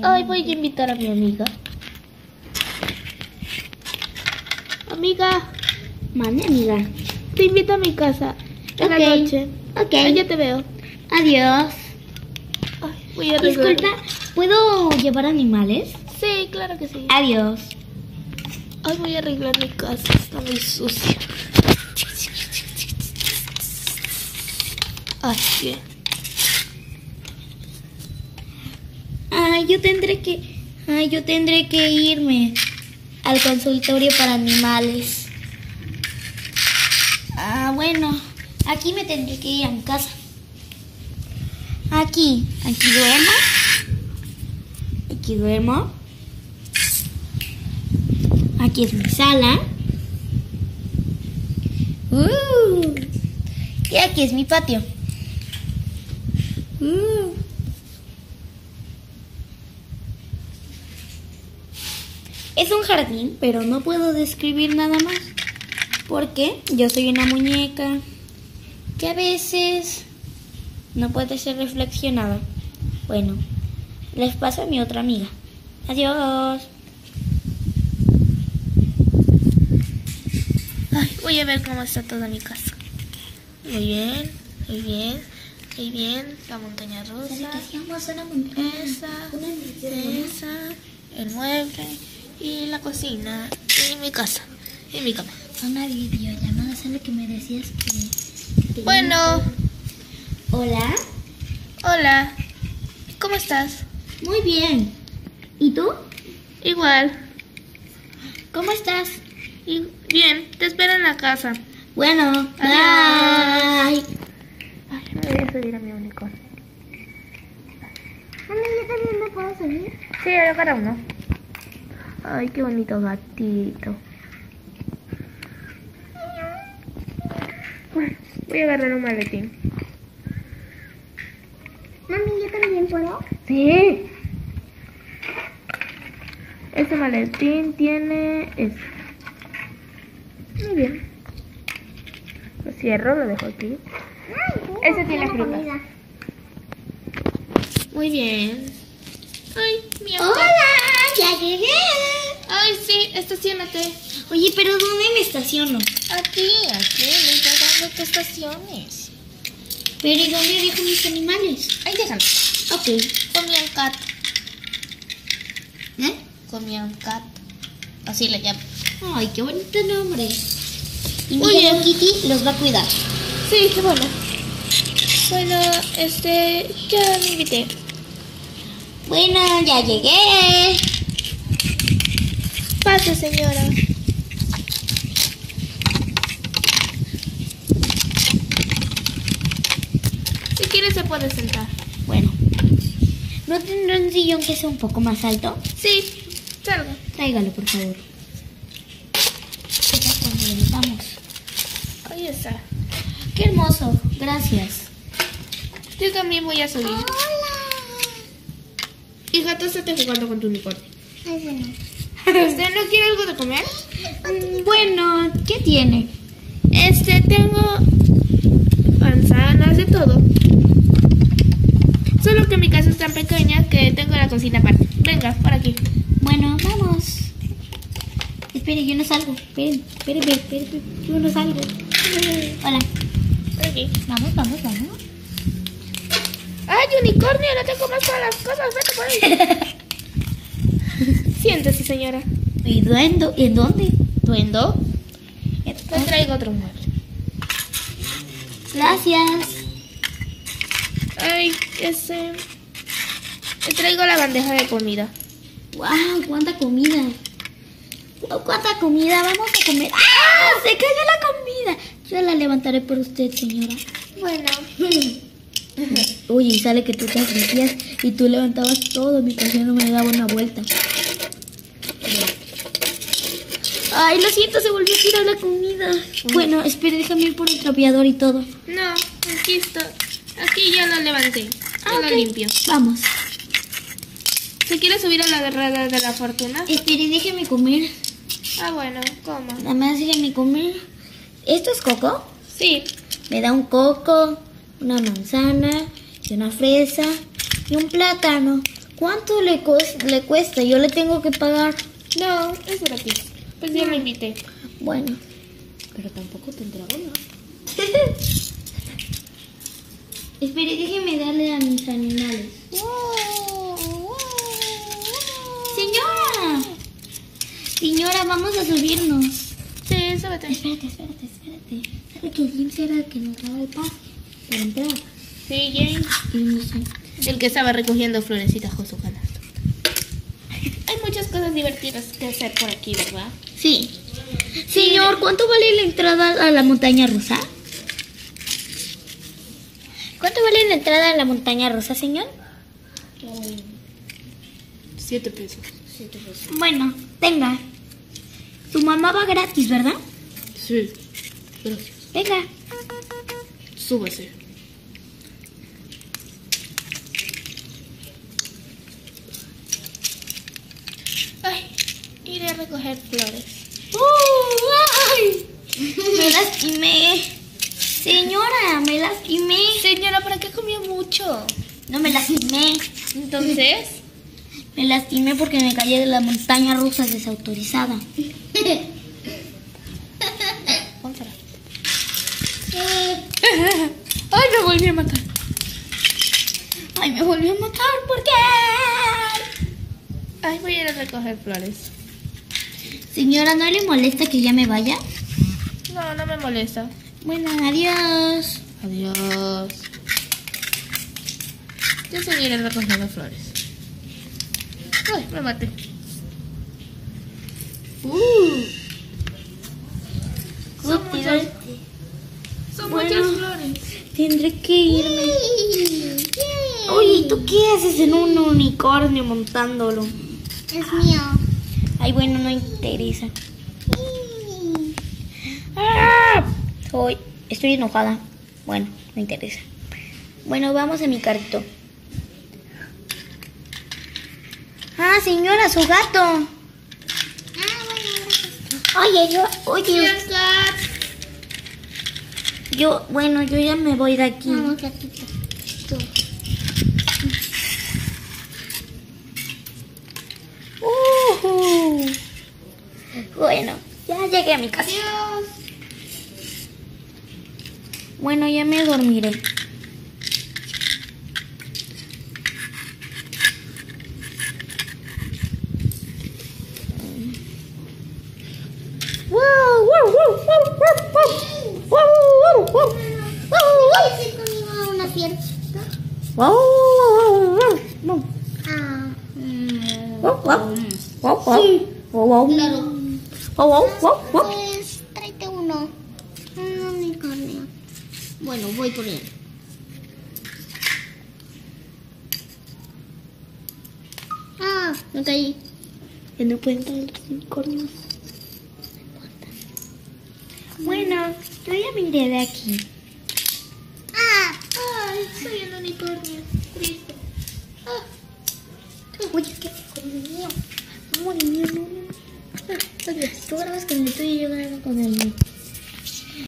Ay, voy a invitar a mi amiga. Amiga. Mande, amiga. Te invito a mi casa en la noche. Ok. Ya te veo. Adiós. Ay, voy a arreglar. Disculpa, ¿puedo llevar animales? Sí, claro que sí. Adiós. Ay, voy a arreglar mi casa. Está muy sucia. Ay, ¿qué? Yo tendré que irme al consultorio para animales. Bueno, aquí me tendré que ir a mi casa. Aquí duermo. Aquí duermo. Aquí es mi sala. Y aquí es mi patio. Es un jardín, pero no puedo describir nada más. Porque yo soy una muñeca que a veces no puede ser reflexionada. Bueno, les paso a mi otra amiga. Adiós. Ay, voy a ver cómo está toda mi casa. Muy bien, muy bien, muy bien. La montaña rusa. Esa, el mueble y la cocina y mi casa y mi cama. Una videollamada, ¿sabes lo que me decías que Bueno. Hola. Hola. ¿Cómo estás? Muy bien. ¿Y tú? Igual. ¿Cómo estás? Bien, te espero en la casa. Bueno, Adiós. bye. Ay, me voy a subir a mi unicornio. Mami, ¿yo también me puedo subir? Sí, para uno. Ay, qué bonito gatito. Bueno, voy a agarrar un maletín. Mami, ¿yo también puedo? Sí. Este maletín tiene esto. Muy bien. Lo cierro, lo dejo aquí. Ese tiene frutas. Muy bien. Ay, mi amor. ¡Hola! ¡Ya llegué! Ay, sí, estacionate. Oye, pero ¿dónde me estaciono? Aquí, mira dónde te estaciones. ¿Pero y dónde dejo mis animales? Ahí déjalo. Ok. Comian cat. ¿Eh? Comian cat. Así le llamo. Ay, qué bonito nombre. Y mi Oye. Hello Kitty los va a cuidar. Sí, qué bueno. Bueno, ya me invité. Bueno, ya llegué. Pase, señora. Si quiere se puede sentar. Bueno. ¿No tendrá un sillón que sea un poco más alto? Sí, salga. Tráigalo, por favor. Ya cuando lo metamos. Ahí está. Qué hermoso. Gracias. Yo también voy a subir. Hola. Y gato, estate jugando con tu unicornio. Ay, bueno. ¿Usted no quiere algo de comer? Bueno, ¿qué tiene? Tengo manzanas, de todo. Solo que mi casa es tan pequeña que tengo la cocina aparte. Venga, por aquí. Bueno, vamos. Espere, yo no salgo. Espere, yo no salgo. Hola. Por aquí. Vamos. ¡Ay, unicornio! No te comas todas las cosas. Vete por ahí. Siéntese, señora. ¿Y duendo? ¿En dónde? ¿Duendo? Te traigo otro mueble. Gracias. Ay, te traigo la bandeja de comida. ¡Wow! ¡Cuánta comida! ¡Wow! ¡Cuánta comida! ¡Vamos a comer! ¡Ah! ¡Se cayó la comida! Yo la levantaré por usted, señora. Bueno. Oye, y sale que tú te afligías y tú levantabas todo mientras yo no me daba una vuelta. Ay, lo siento, se volvió a tirar la comida. Bueno, espere, déjame ir por el trapeador y todo. No, aquí está. Aquí ya lo levanté. Ya Ok. lo limpio. Vamos. ¿Se quiere subir a la rueda de la fortuna? Espere, déjeme comer. Ah, bueno, coma. Nada más déjeme comer. ¿Esto es coco? Sí. Me da un coco, una manzana y una fresa y un plátano. ¿Cuánto le cuesta? Yo le tengo que pagar. No, es gratis. Pues ya me invité. Bueno. Pero tampoco tendrá bono. Espere, déjeme darle a mis animales. ¡Señora! Señora, vamos a subirnos. Sí, súbete. Espérate. ¿Sabe que James era el que nos daba el pase para entrar? Sí, James. Y no sé. El que estaba recogiendo florecitas con su canasto. Hay muchas cosas divertidas que hacer por aquí, ¿verdad? Sí. Señor, ¿cuánto vale la entrada a la montaña rusa? ¿Cuánto vale la entrada a la montaña rusa, señor? 7 pesos. Bueno, tenga. Su mamá va gratis, ¿verdad? Sí, gracias. Venga. Súbase. Ay, iré a recoger flores. ¡Ay! Me lastimé. Señora, me lastimé. Señora, ¿para qué comió mucho? No me lastimé. Entonces, Me lastimé porque me caí de la montaña rusa desautorizada. pónsela. Ay, me volví a matar. Ay, me volvió a matar. ¿Por qué? Ay, voy a ir a recoger flores. Señora, ¿no le molesta que ya me vaya? No, no me molesta. Bueno, adiós. Adiós. Yo seguiré recogiendo flores. Ay, me maté. Son muchas flores. Tendré que irme. Oye, ¿tú qué haces en un unicornio montándolo? Es mío. Ay, bueno, no interesa. ¡Ah! Estoy enojada. Bueno, no interesa. Bueno, vamos a mi carrito. Ah, señora, su gato. Oye, bueno, yo ya me voy de aquí. Vamos, gatito. Tú. Bueno, ya llegué a mi casa. Adiós. Bueno, ya me dormiré. ¿Quieres ir conmigo a una fiesta? Pues tráete uno. Un unicornio. Bueno, voy por él. Me caí. Ya no pueden traer los unicornios. Bueno, yo ya me iré de aquí. Ay, soy un unicornio. Triste. Oye, ¿qué con el mío? No, el mío no. Oye, tú grabas con el tuyo y yo grabo con el mío.